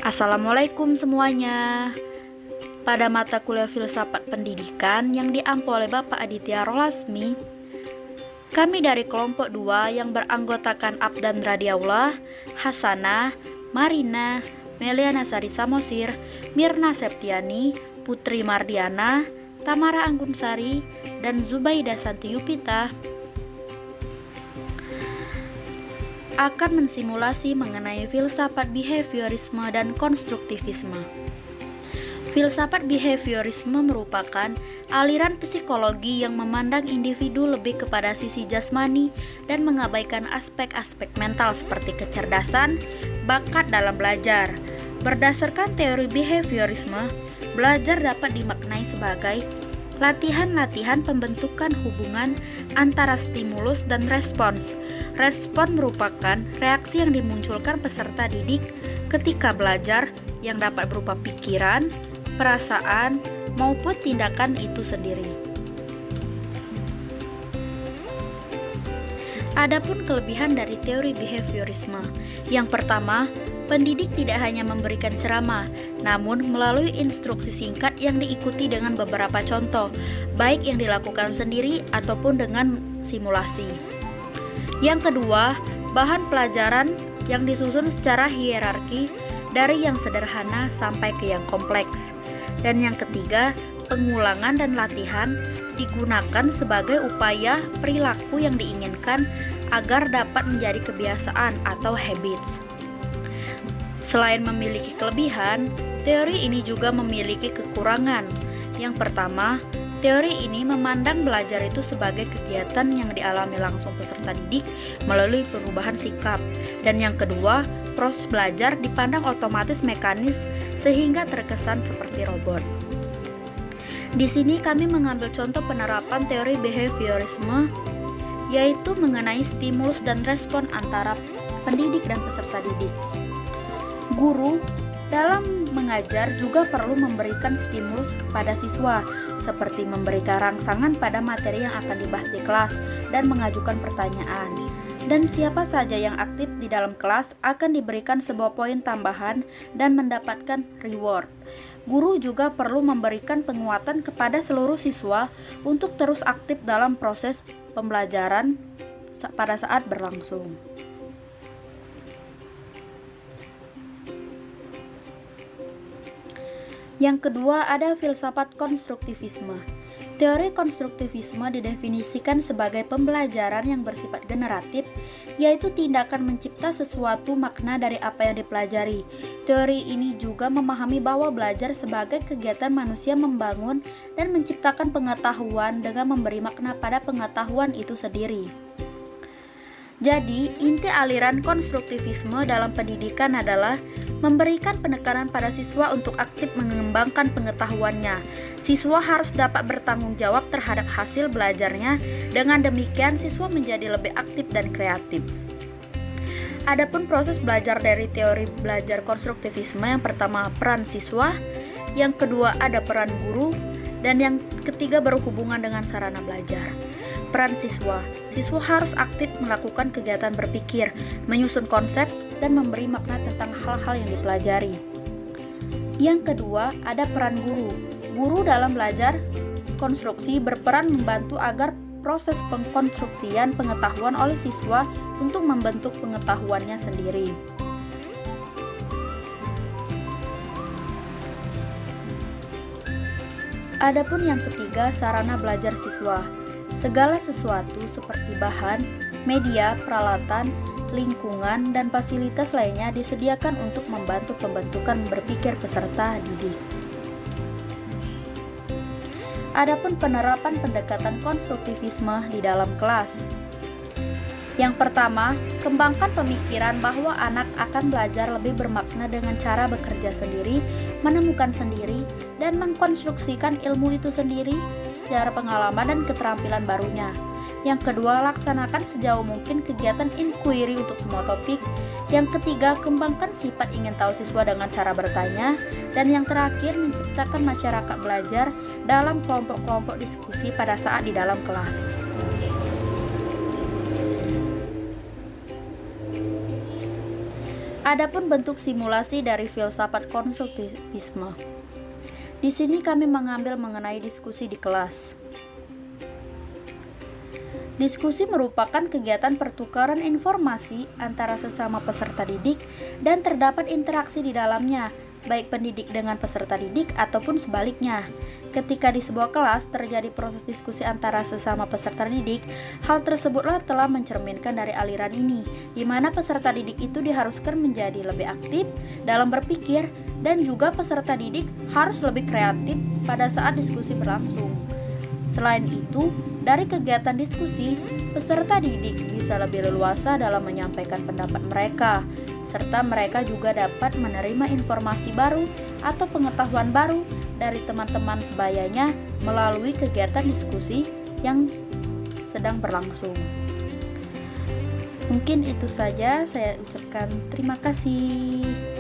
Assalamualaikum semuanya. Pada mata kuliah Filsafat Pendidikan yang diampu oleh Bapak Aditya Rolasmi, kami dari kelompok 2 yang beranggotakan Abdan Radiaullah, Hasanah, Marina, Meliana Sari Samosir, Mirna Septiani, Putri Mardiana, Tamara Anggunsari, dan Zubaida Santi Yupita akan mensimulasi mengenai filsafat behaviorisme dan konstruktivisme. Filsafat behaviorisme merupakan aliran psikologi yang memandang individu lebih kepada sisi jasmani dan mengabaikan aspek-aspek mental seperti kecerdasan, bakat dalam belajar. Berdasarkan teori behaviorisme, belajar dapat dimaknai sebagai latihan-latihan pembentukan hubungan antara stimulus dan respons. Respon merupakan reaksi yang dimunculkan peserta didik ketika belajar yang dapat berupa pikiran, perasaan, maupun tindakan itu sendiri. Adapun kelebihan dari teori behaviorisme, yang pertama, pendidik tidak hanya memberikan ceramah, namun melalui instruksi singkat yang diikuti dengan beberapa contoh, baik yang dilakukan sendiri ataupun dengan simulasi. Yang kedua, bahan pelajaran yang disusun secara hierarki dari yang sederhana sampai ke yang kompleks. Dan yang ketiga, pengulangan dan latihan digunakan sebagai upaya perilaku yang diinginkan agar dapat menjadi kebiasaan atau habits. Selain memiliki kelebihan, teori ini juga memiliki kekurangan. Yang pertama, teori ini memandang belajar itu sebagai kegiatan yang dialami langsung peserta didik melalui perubahan sikap. Dan yang kedua, proses belajar dipandang otomatis mekanis sehingga terkesan seperti robot. Di sini kami mengambil contoh penerapan teori behaviorisme, yaitu mengenai stimulus dan respon antara pendidik dan peserta didik. Guru dalam mengajar juga perlu memberikan stimulus kepada siswa, seperti memberikan rangsangan pada materi yang akan dibahas di kelas dan mengajukan pertanyaan. Dan siapa saja yang aktif di dalam kelas akan diberikan sebuah poin tambahan dan mendapatkan reward. Guru juga perlu memberikan penguatan kepada seluruh siswa untuk terus aktif dalam proses pembelajaran pada saat berlangsung. Yang kedua, ada filsafat konstruktivisme. Teori konstruktivisme didefinisikan sebagai pembelajaran yang bersifat generatif, yaitu tindakan mencipta sesuatu makna dari apa yang dipelajari. Teori ini juga memahami bahwa belajar sebagai kegiatan manusia membangun dan menciptakan pengetahuan dengan memberi makna pada pengetahuan itu sendiri. Jadi, inti aliran konstruktivisme dalam pendidikan adalah memberikan penekanan pada siswa untuk aktif mengembangkan pengetahuannya. Siswa harus dapat bertanggung jawab terhadap hasil belajarnya, dengan demikian siswa menjadi lebih aktif dan kreatif. Adapun proses belajar dari teori belajar konstruktivisme, yang pertama peran siswa, yang kedua ada peran guru, dan yang ketiga berhubungan dengan sarana belajar. Peran siswa. Siswa harus aktif melakukan kegiatan berpikir, menyusun konsep, dan memberi makna tentang hal-hal yang dipelajari. Yang kedua, ada peran guru. Guru dalam belajar konstruksi berperan membantu agar proses pengkonstruksian pengetahuan oleh siswa untuk membentuk pengetahuannya sendiri. Adapun yang ketiga, sarana belajar siswa. Segala sesuatu seperti bahan, media, peralatan, lingkungan, dan fasilitas lainnya disediakan untuk membantu pembentukan berpikir peserta didik. Adapun penerapan pendekatan konstruktivisme di dalam kelas. Yang pertama, kembangkan pemikiran bahwa anak akan belajar lebih bermakna dengan cara bekerja sendiri, menemukan sendiri, dan mengkonstruksikan ilmu itu sendiri secara pengalaman dan keterampilan barunya. Yang kedua, laksanakan sejauh mungkin kegiatan inquiry untuk semua topik. Yang ketiga, kembangkan sifat ingin tahu siswa dengan cara bertanya. Dan yang terakhir, menciptakan masyarakat belajar dalam kelompok-kelompok diskusi pada saat di dalam kelas. Adapun bentuk simulasi dari filsafat konstruktivisme. Di sini kami mengambil mengenai diskusi di kelas. Diskusi merupakan kegiatan pertukaran informasi antara sesama peserta didik dan terdapat interaksi di dalamnya, baik pendidik dengan peserta didik ataupun sebaliknya. Ketika di sebuah kelas terjadi proses diskusi antara sesama peserta didik, hal tersebutlah telah mencerminkan dari aliran ini, di mana peserta didik itu diharuskan menjadi lebih aktif dalam berpikir dan juga peserta didik harus lebih kreatif pada saat diskusi berlangsung. Selain itu, dari kegiatan diskusi, peserta didik bisa lebih leluasa dalam menyampaikan pendapat mereka, serta mereka juga dapat menerima informasi baru atau pengetahuan baru dari teman-teman sebayanya melalui kegiatan diskusi yang sedang berlangsung. Mungkin itu saja, saya ucapkan terima kasih.